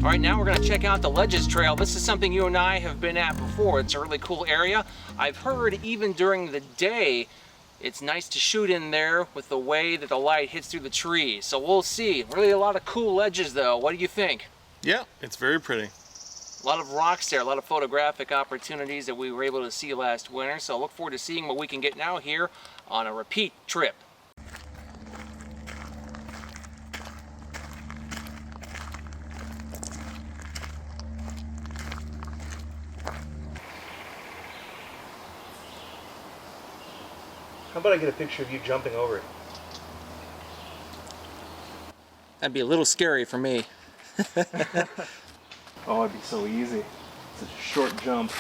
All right, now we're gonna check out the Ledges Trail. This is something you and I have been at before. It's a really cool area. I've heard even during the day, it's nice to shoot in there with the way that the light hits through the trees. So we'll see. Really a lot of cool ledges though. What do you think? Yeah, it's very pretty. A lot of rocks there, a lot of photographic opportunities that we were able to see last winter. So I look forward to seeing what we can get now here on a repeat trip. How about I get a picture of you jumping over it? That'd be a little scary for me. Oh, it'd be so easy. It's a short jump.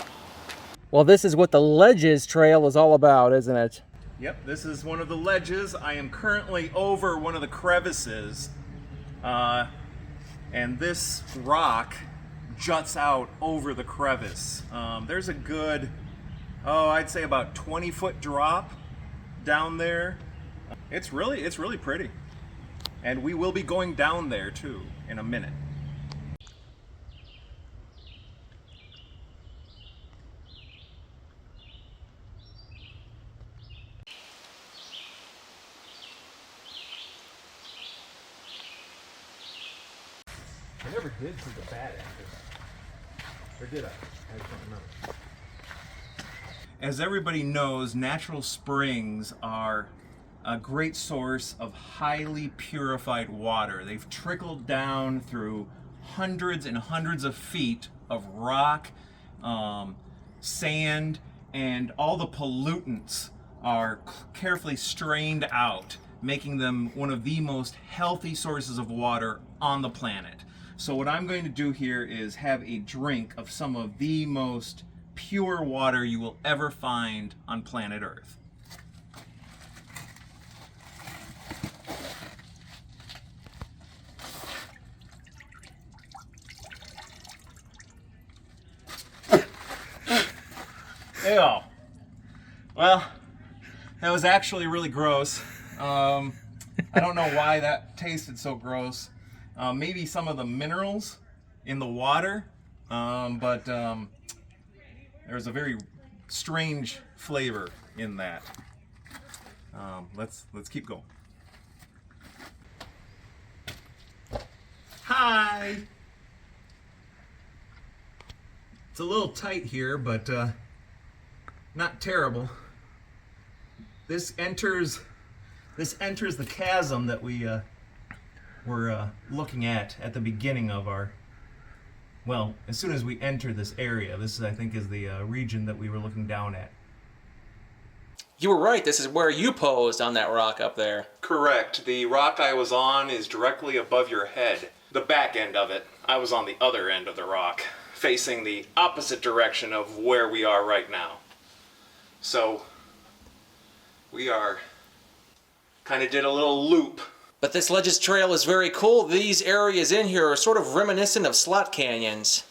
Well, this is what the Ledges Trail is all about, isn't it? Yep, this is one of the ledges. I am currently over one of the crevices, and this rock juts out over the crevice. There's a good, I'd say about 20-foot drop down there. It's really pretty, and we will be going down there too in a minute. I never did see the bad actors. Or did I? I don't remember. As everybody knows, natural springs are a great source of highly purified water. They've trickled down through hundreds and hundreds of feet of rock, sand, and all the pollutants are carefully strained out, making them one of the most healthy sources of water on the planet. So what I'm going to do here is have a drink of some of the most pure water you will ever find on planet Earth. Ew. Well, that was actually really gross. I don't know why that tasted so gross. Maybe some of the minerals in the water, but there's a very strange flavor in that. Let's keep going. Hi! It's a little tight here, but not terrible. This enters the chasm that we were looking at the beginning of our, well, as soon as we enter this area. This, I think, is the region that we were looking down at. You were right, this is where you posed on that rock up there. Correct. The rock I was on is directly above your head. The back end of it. I was on the other end of the rock, facing the opposite direction of where we are right now. So, we kind of did a little loop. But this Ledges Trail is very cool. These areas in here are sort of reminiscent of slot canyons.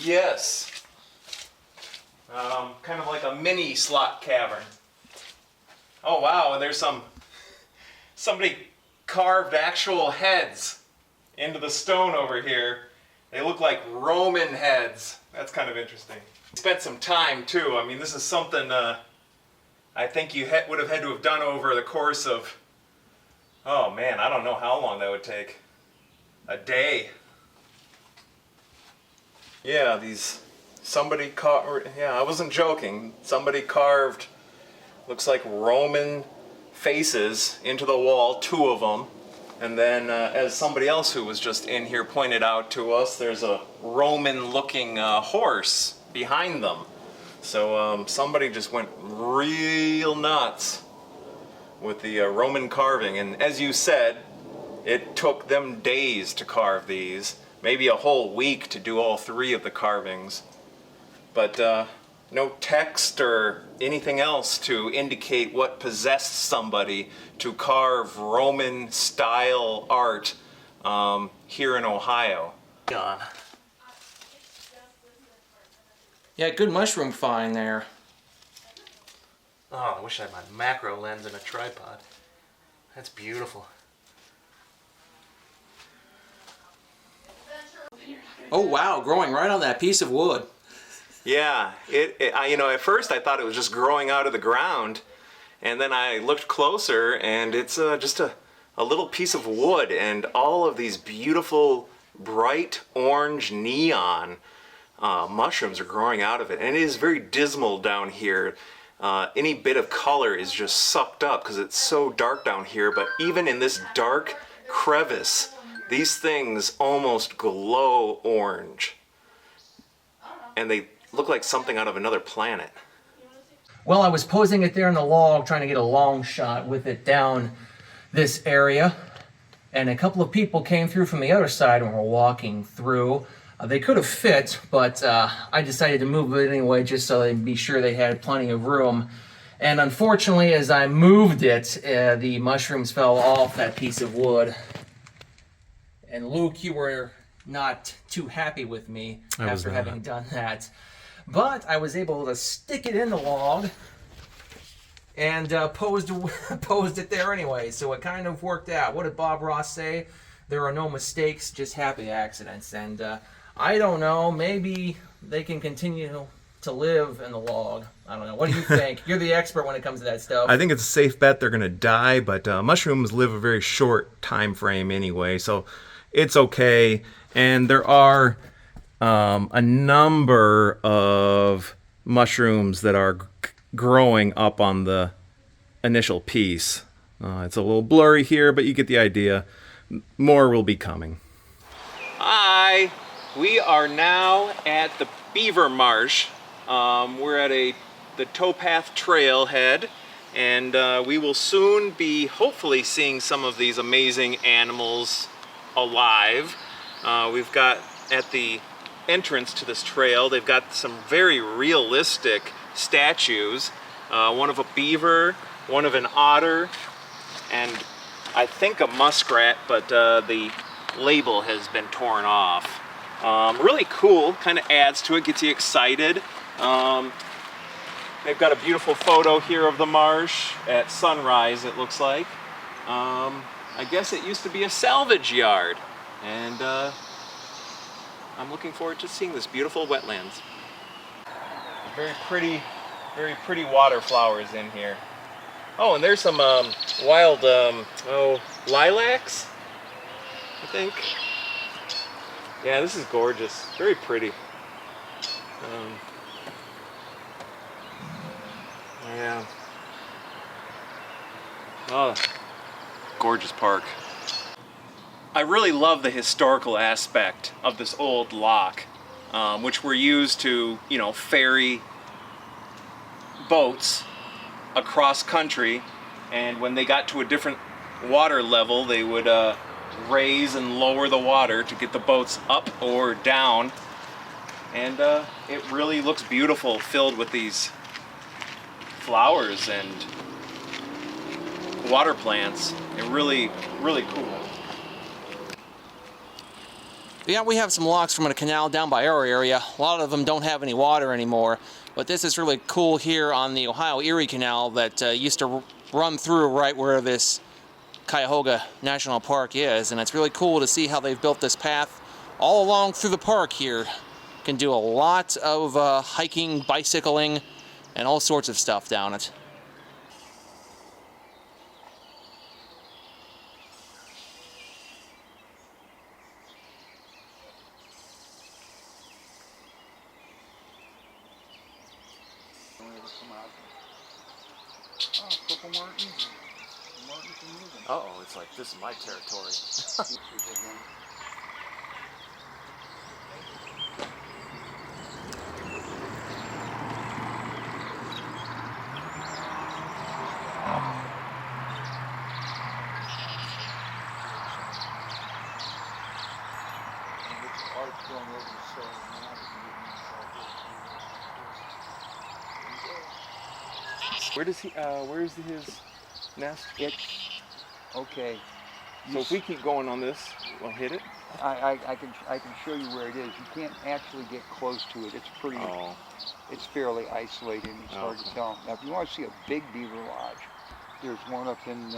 Yes. Kind of like a mini slot cavern. Oh wow, and there's somebody carved actual heads into the stone over here. They look like Roman heads. That's kind of interesting. Spent some time too. I mean, this is something I think you would have had to have done over the course of, oh man, I don't know how long that would take. A day. Yeah, somebody carved, yeah, I wasn't joking. Somebody carved, looks like Roman faces into the wall, 2 of them. And then, as somebody else who was just in here pointed out to us, there's a Roman-looking horse behind them. So somebody just went real nuts with the Roman carving. And as you said, it took them days to carve these, maybe a whole week to do all 3 of the carvings. But no text or anything else to indicate what possessed somebody to carve Roman-style art here in Ohio. God. Yeah, good mushroom find there. Oh, I wish I had my macro lens and a tripod. That's beautiful. Oh wow, growing right on that piece of wood. Yeah, at first I thought it was just growing out of the ground, and then I looked closer, and it's just a little piece of wood, and all of these beautiful bright orange neon mushrooms are growing out of it, and it is very dismal down here. Any bit of color is just sucked up because it's so dark down here, but even in this dark crevice, these things almost glow orange, and they look like something out of another planet. Well, I was posing it there in the log, trying to get a long shot with it down this area, and a couple of people came through from the other side and were walking through. They could have fit, but I decided to move it anyway just so they'd be sure they had plenty of room. And unfortunately, as I moved it, the mushrooms fell off that piece of wood. And Luke, you were not too happy with me after having done that. But I was able to stick it in the log and posed it there anyway, so it kind of worked out. What did Bob Ross say? There are no mistakes, just happy accidents. And I don't know, maybe they can continue to live in the log. I don't know. What do you think? You're the expert when it comes to that stuff. I think it's a safe bet they're going to die, but mushrooms live a very short time frame anyway, so it's okay. And there are a number of mushrooms that are growing up on the initial piece. It's a little blurry here, but you get the idea. More will be coming. Hi, we are now at the Beaver Marsh. We're at the towpath trailhead, and we will soon be hopefully seeing some of these amazing animals alive. We've got at the entrance to this trail, they've got some very realistic statues. One of a beaver, one of an otter, and I think a muskrat, but the label has been torn off. Really cool, kind of adds to it, gets you excited. They've got a beautiful photo here of the marsh at sunrise, it looks like. I guess it used to be a salvage yard, and I'm looking forward to seeing this beautiful wetlands. Very pretty water flowers in here. Oh, and there's some wild, lilacs, I think. Yeah, this is gorgeous. Very pretty. Yeah. Oh, gorgeous park. I really love the historical aspect of this old lock, which were used to, ferry boats across country, and when they got to a different water level, they would raise and lower the water to get the boats up or down, and it really looks beautiful, filled with these flowers and water plants. It really cool. Yeah, we have some locks from a canal down by our area. A lot of them don't have any water anymore, but this is really cool here on the Ohio Erie Canal that used to run through right where this Cuyahoga National Park is, and it's really cool to see how they've built this path all along through the park here. Can do a lot of hiking, bicycling, and all sorts of stuff down it. Uh-oh, it's like, this is my territory. Where's his nest? Okay. So if we keep going on this, we'll hit it? I can show you where it is. You can't actually get close to it. It's pretty. Oh. It's fairly isolated. It's hard to tell. Now, if you want to see a big beaver lodge, there's one up in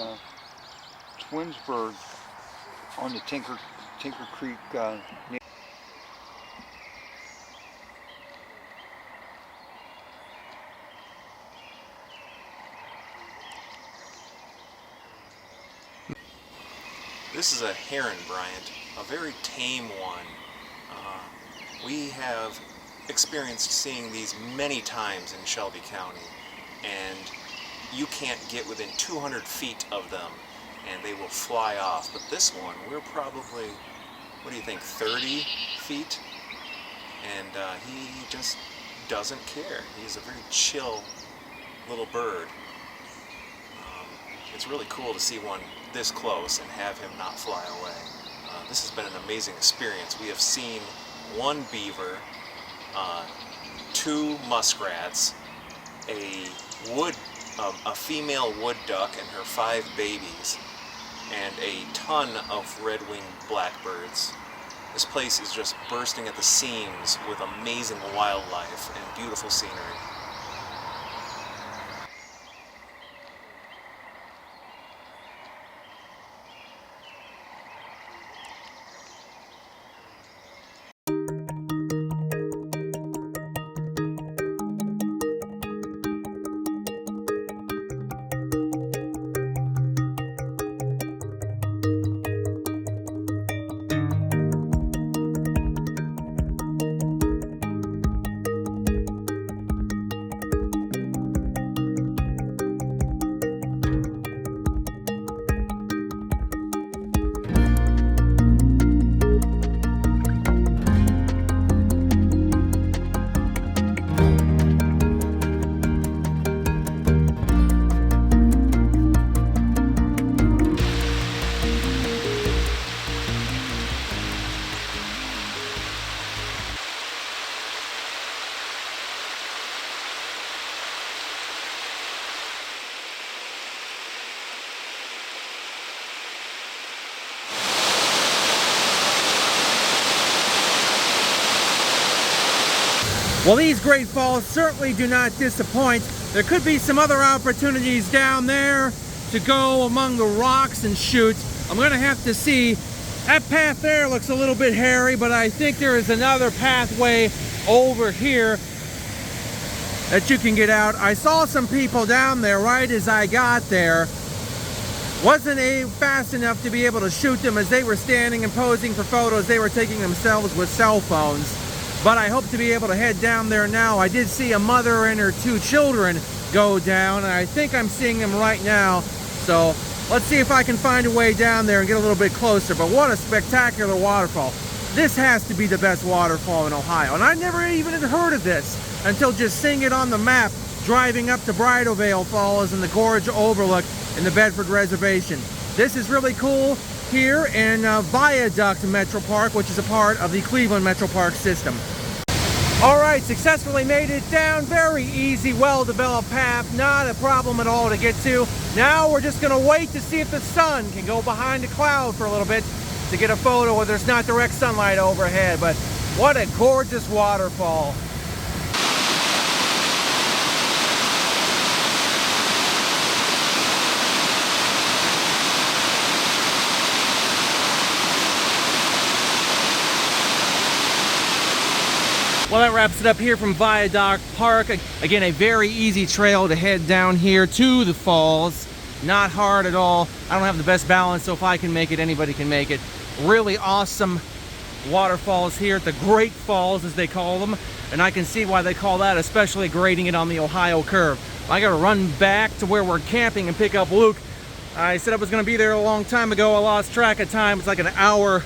Twinsburg on the Tinker Creek. This is a heron, Bryant, a very tame one. We have experienced seeing these many times in Shelby County, and you can't get within 200 feet of them and they will fly off. But this one, we're probably, what do you think, 30 feet? And he just doesn't care. He's a very chill little bird. It's really cool to see one this close and have him not fly away. This has been an amazing experience. We have seen one beaver, 2 muskrats, a female wood duck and her 5 babies, and a ton of red-winged blackbirds. This place is just bursting at the seams with amazing wildlife and beautiful scenery. Well, these great falls certainly do not disappoint. There could be some other opportunities down there to go among the rocks and shoot. I'm going to have to see. That path there looks a little bit hairy, but I think there is another pathway over here that you can get out. I saw some people down there right as I got there. Wasn't fast enough to be able to shoot them as they were standing and posing for photos. They were taking themselves with cell phones. But I hope to be able to head down there now. I did see a mother and her 2 children go down, and I think I'm seeing them right now. So let's see if I can find a way down there and get a little bit closer. But what a spectacular waterfall. This has to be the best waterfall in Ohio. And I never even had heard of this until just seeing it on the map, driving up to Bridal Veil Falls and the gorge overlook in the Bedford Reservation. This is really cool here in Viaduct Metro Park, which is a part of the Cleveland Metro Park system. All right, successfully made it down. Very easy, well-developed path. Not a problem at all to get to. Now we're just gonna wait to see if the sun can go behind a cloud for a little bit to get a photo where there's not direct sunlight overhead. But what a gorgeous waterfall. Well, that wraps it up here from Viaduct Park. Again, a very easy trail to head down here to the falls. Not hard at all. I don't have the best balance, so if I can make it, anybody can make it. Really awesome waterfalls here at the Great Falls, as they call them. And I can see why they call that, especially grading it on the Ohio curve. I gotta run back to where we're camping and pick up Luke. I said I was gonna be there a long time ago. I lost track of time. It's like an hour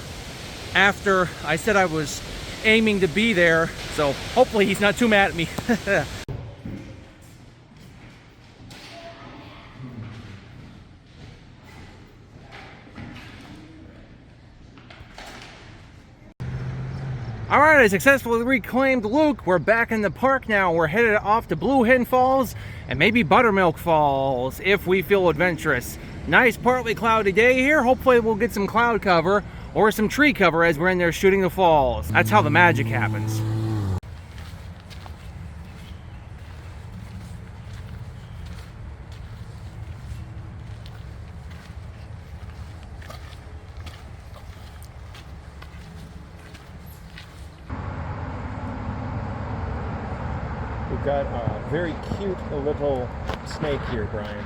after I said I was aiming to be there, so hopefully he's not too mad at me. All right, I successfully reclaimed Luke. We're back in the park now. We're headed off to Blue Hen Falls and maybe Buttermilk Falls if we feel adventurous. Nice partly cloudy day here. Hopefully we'll get some cloud cover or some tree cover as we're in there shooting the falls. That's how the magic happens. We've got a very cute little snake here, Brian.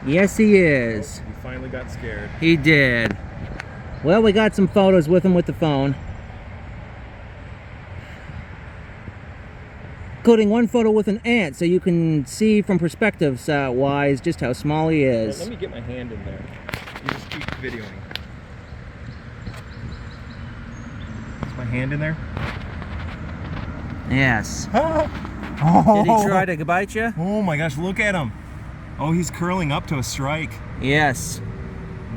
Yes, he is. He finally got scared. He did. Well, we got some photos with him with the phone. Including one photo with an ant, so you can see from perspectives wise just how small he is. Let me get my hand in there. You just keep videoing. Is my hand in there? Yes. Oh. Did he try to bite you? Oh my gosh, look at him. Oh, he's curling up to a strike. Yes.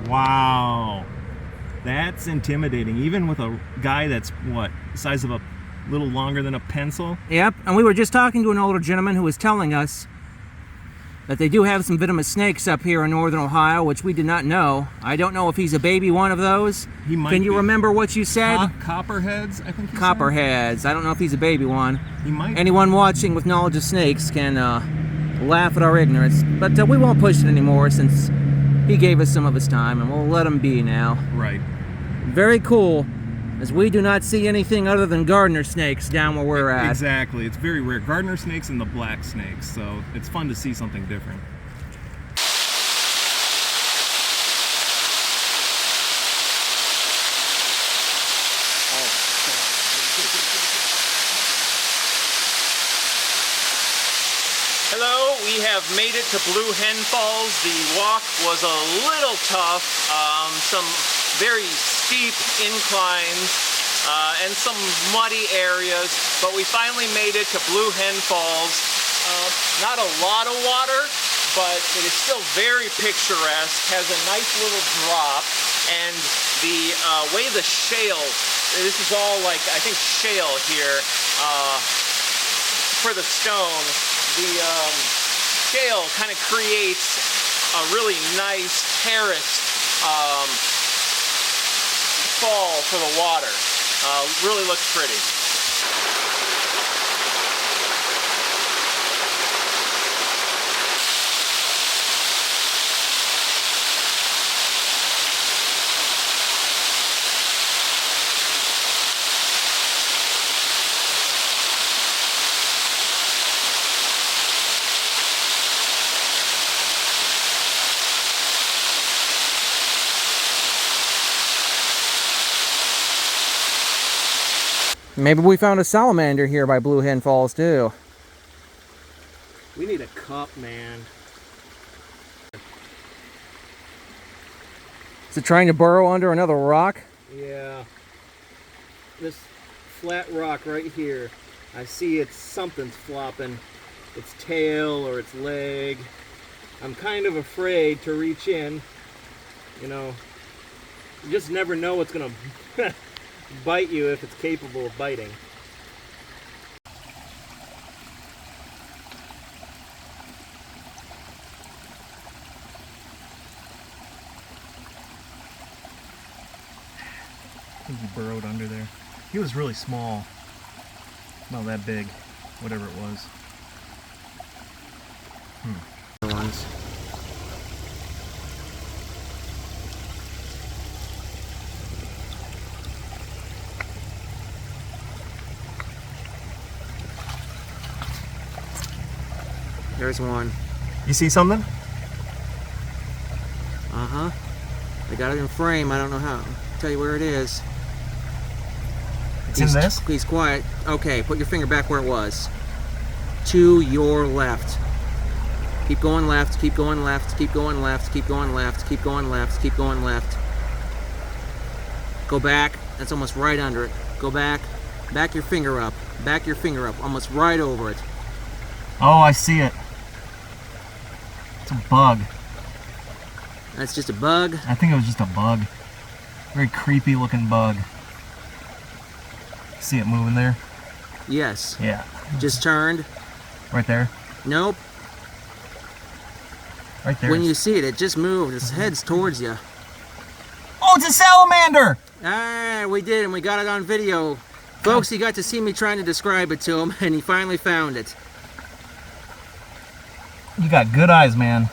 Wow. That's intimidating, even with a guy that's, what, the size of a little longer than a pencil? Yep, and we were just talking to an older gentleman who was telling us that they do have some venomous snakes up here in northern Ohio, which we did not know. I don't know if he's a baby one of those. He might Can you be. remember what you said? Copperheads, I think he said? Copperheads. I don't know if he's a baby one. He might. Anyone watching with knowledge of snakes can laugh at our ignorance, but we won't push it anymore since he gave us some of his time, and we'll let him be now. Right. Very cool, as we do not see anything other than gardener snakes down where we're at. Exactly. It's very rare. Gardener snakes and the black snakes, so it's fun to see something different. Hello, we have made it to Blue Hen Falls. The walk was a little tough, some very steep inclines and some muddy areas, but we finally made it to Blue Hen Falls. Not a lot of water, but it is still very picturesque, has a nice little drop, and the way the shale, this is all like, I think shale here, for the stone, the shale kind of creates a really nice terraced fall for the water. Really looks pretty. Maybe we found a salamander here by Blue Hen Falls too. We need a cup, man. Is it trying to burrow under another rock? Yeah. This flat rock right here. I see something's flopping. Its tail or its leg. I'm kind of afraid to reach in. You know, you just never know what's gonna bite you if it's capable of biting. I think he burrowed under there. He was really small. Not that big, whatever it was. Ones. There's one. You see something? Uh-huh. I got it in frame. I don't know how. I'll tell you where it is. It's in this? Please quiet. Okay, put your finger back where it was. To your left. Keep going left, keep going left, keep going left, keep going left, keep going left, keep going left. Go back. That's almost right under it. Go back. Back your finger up. Back your finger up. Almost right over it. Oh, I see it. It's a bug. That's just a bug. I think it was just a bug. Very creepy looking bug. See it moving there? Yes. Yeah. Just turned. Right there. Nope. Right there. When you see it, it just moved. Its head's towards you. Oh, it's a salamander! Ah, we did, and we got it on video. Folks, he got to see me trying to describe it to him, and he finally found it. You got good eyes, man.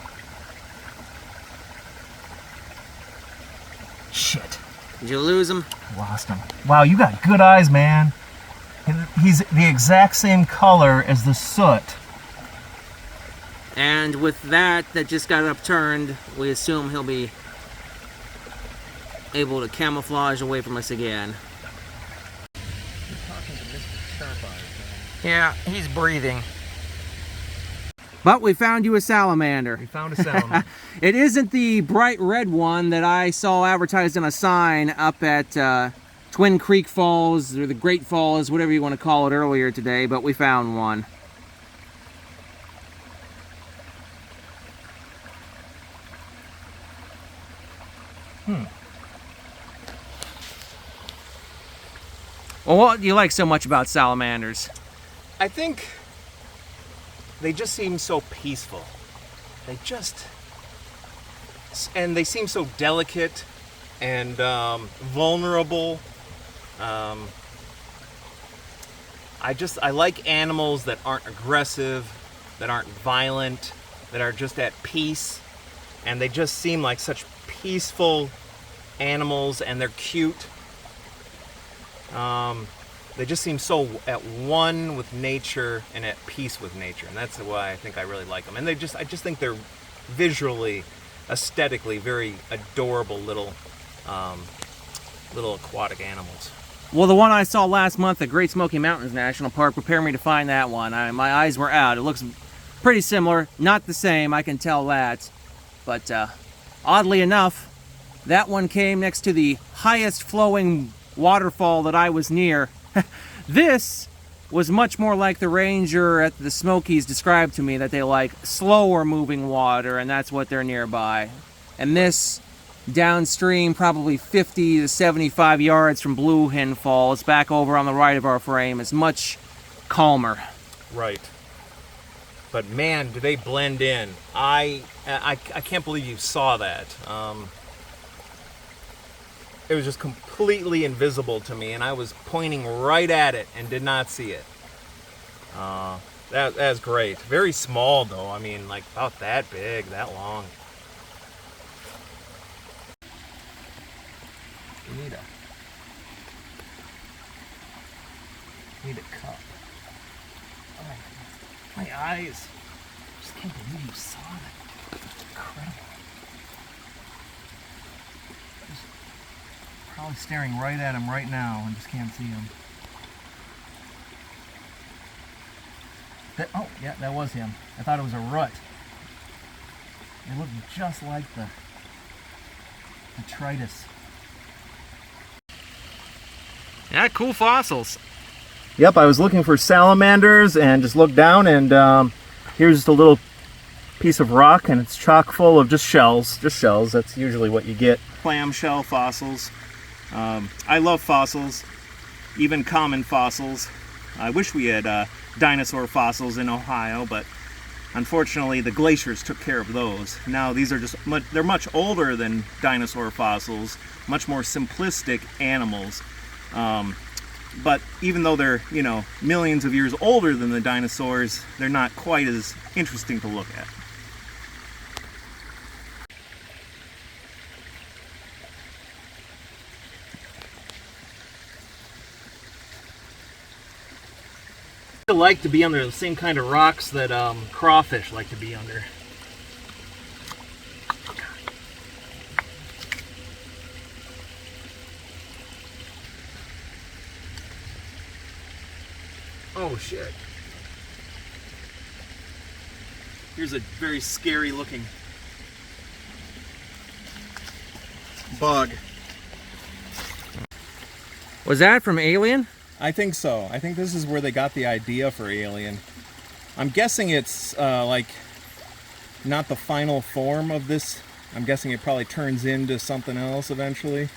Shit. Did you lose him? Lost him. Wow, you got good eyes, man. He's the exact same color as the soot. And with that just got upturned, we assume he'll be able to camouflage away from us again. Yeah, he's breathing. But we found you a salamander. We found a salamander. It isn't the bright red one that I saw advertised on a sign up at Twin Creek Falls, or the Great Falls, whatever you want to call it, earlier today, but we found one. Well, what do you like so much about salamanders? I think they just seem so peaceful. And they seem so delicate and vulnerable. I like animals that aren't aggressive, that aren't violent, that are just at peace. And they just seem like such peaceful animals, and they're cute. They just seem so at one with nature and at peace with nature, and that's why I think I really like them. And I just think they're visually, aesthetically very adorable little aquatic animals. Well, the one I saw last month at Great Smoky Mountains National Park prepared me to find that one. My eyes were out. It looks pretty similar, not the same, I can tell that. But oddly enough, that one came next to the highest flowing waterfall that I was near. This was much more like the ranger at the Smokies described to me, that they like slower moving water, and that's what they're nearby. And this, downstream, probably 50 to 75 yards from Blue Hen Falls, back over on the right of our frame, is much calmer. Right. But man, do they blend in. I can't believe you saw that. It was just completely invisible to me, and I was pointing right at it and did not see it. That's great. Very small, though. I mean, like about that big, that long. Need a cup. Oh, my eyes. I just can't believe you saw that. Incredible. Just probably staring right at him right now and just can't see him. Oh, yeah, that was him. I thought it was a rut. It looked just like the detritus. Yeah, cool fossils. Yep, I was looking for salamanders and just looked down, and here's just a little piece of rock, and it's chock full of just shells. That's usually what you get. Clamshell fossils. I love fossils, even common fossils. I wish we had dinosaur fossils in Ohio, but unfortunately the glaciers took care of those. Now these are they're much older than dinosaur fossils, much more simplistic animals. But even though they're, millions of years older than the dinosaurs, they're not quite as interesting to look at. I like to be under the same kind of rocks that crawfish like to be under. Oh shit. Here's a very scary looking bug. Was that from Alien? I think so. I think this is where they got the idea for Alien. I'm guessing it's like not the final form of this. I'm guessing it probably turns into something else eventually.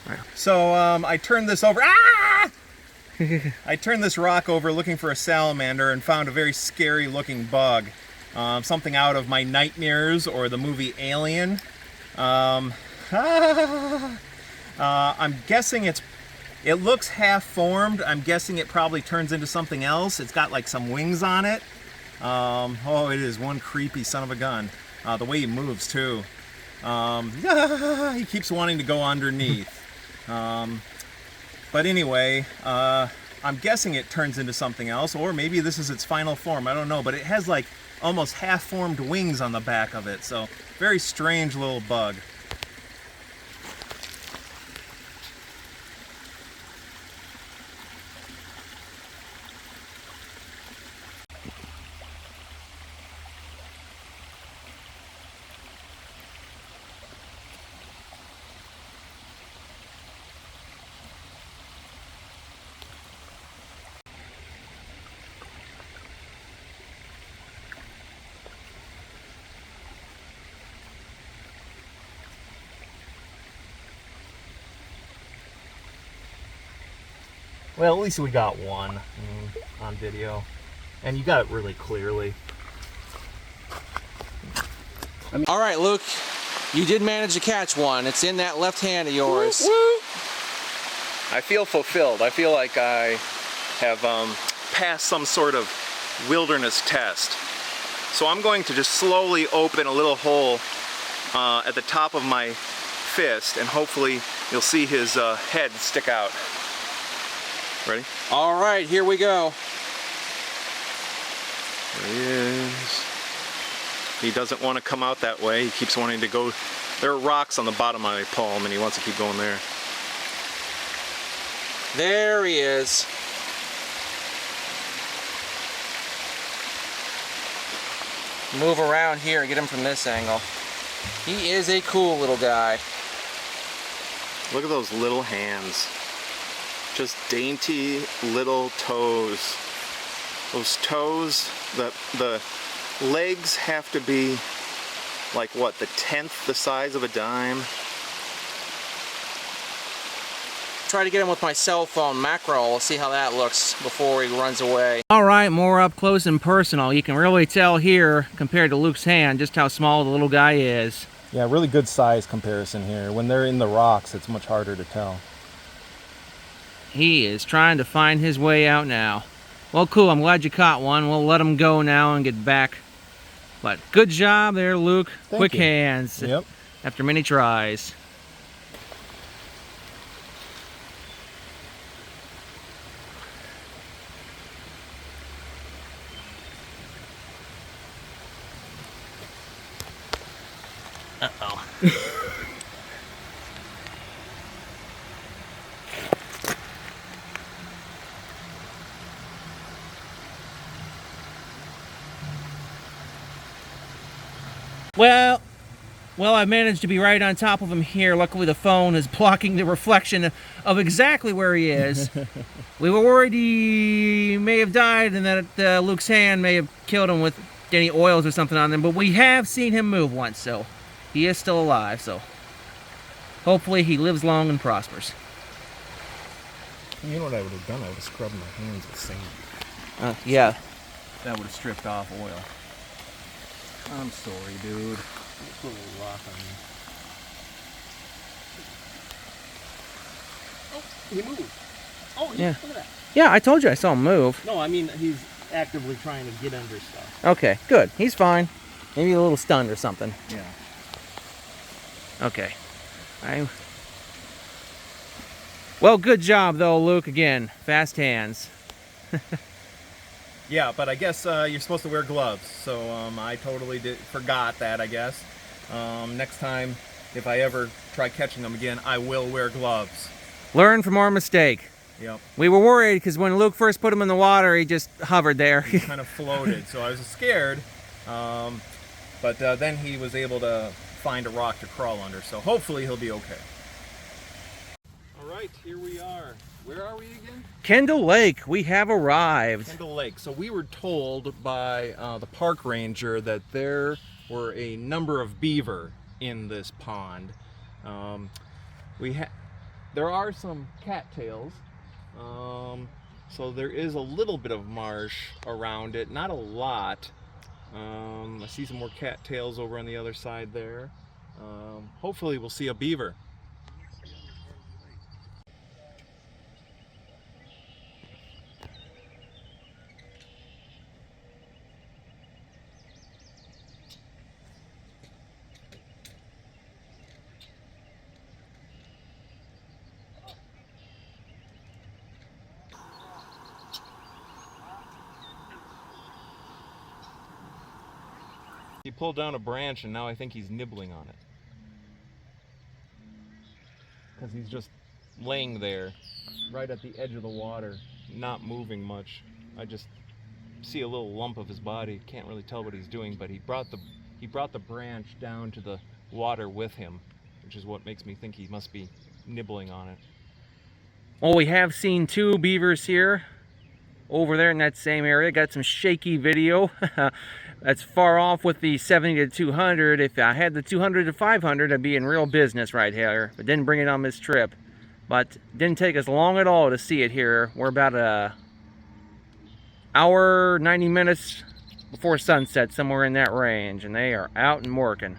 Right. So I turned this over. Ah! I turned this rock over looking for a salamander and found a very scary looking bug. Something out of my nightmares or the movie Alien. I'm guessing it looks half formed. I'm guessing it probably turns into something else. It's got like some wings on it. Oh, it is one creepy son of a gun. The way he moves too. He keeps wanting to go underneath. But anyway, I'm guessing it turns into something else, or maybe this is its final form. I don't know, but it has like almost half-formed wings on the back of it. So very strange little bug. Well, at least we got one on video, and you got it really clearly. All right, Luke, you did manage to catch one. It's in that left hand of yours. Woo, woo. I feel fulfilled. I feel like I have passed some sort of wilderness test. So I'm going to just slowly open a little hole at the top of my fist, and hopefully you'll see his head stick out. Ready? All right, here we go. There he is. He doesn't want to come out that way. He keeps wanting to go. There are rocks on the bottom of my palm, and he wants to keep going there. There he is. Move around here and get him from this angle. He is a cool little guy. Look at those little hands. Just dainty little toes. Those toes, the legs have to be like what, the 10th the size of a dime? Try to get him with my cell phone macro. We'll see how that looks before he runs away. All right, more up close and personal. You can really tell here, compared to Luke's hand, just how small the little guy is. Yeah, really good size comparison here. When they're in the rocks, it's much harder to tell. He is trying to find his way out now. Well, cool. I'm glad you caught one. We'll let him go now and get back. But good job there, Luke. Quick hands. Yep. After many tries. Uh-oh. Well, I managed to be right on top of him here. Luckily, the phone is blocking the reflection of exactly where he is. We were worried he may have died and that Luke's hand may have killed him with any oils or something on them, but we have seen him move once, so he is still alive, so hopefully he lives long and prospers. You know what I would have done? I would have scrubbed my hands with sand. Yeah. That would have stripped off oil. I'm sorry, dude. Put a little rock on me. Oh, he moved. Oh, Yeah. Look at that. Yeah, I told you I saw him move. No, I mean, he's actively trying to get under stuff. Okay, good. He's fine. Maybe a little stunned or something. Yeah. Okay. Well, good job, though, Luke. Again, fast hands. Yeah, but I guess you're supposed to wear gloves, so I totally forgot that, I guess. Next time, if I ever try catching them again, I will wear gloves. Learn from our mistake. Yep. We were worried because when Luke first put him in the water, he just hovered there. He kind of floated, so I was scared. But then he was able to find a rock to crawl under, so hopefully he'll be okay. All right, here we are. Where are we again? Kendall Lake, we have arrived. Kendall Lake. So we were told by the park ranger that there were a number of beaver in this pond. There are some cattails, so there is a little bit of marsh around it, not a lot. I see some more cattails over on the other side there. Hopefully we'll see a beaver. pulled down a branch and now I think he's nibbling on it. Because he's just laying there right at the edge of the water, not moving much. I just see a little lump of his body. Can't really tell what he's doing, but he brought the branch down to the water with him, which is what makes me think he must be nibbling on it. Well, we have seen 2 beavers here over there in that same area. Got some shaky video. That's far off with the 70 to 200. If I had the 200 to 500, I'd be in real business right here. But didn't bring it on this trip. But didn't take us long at all to see it here. We're about a hour, 90 minutes before sunset, somewhere in that range. And they are out and working.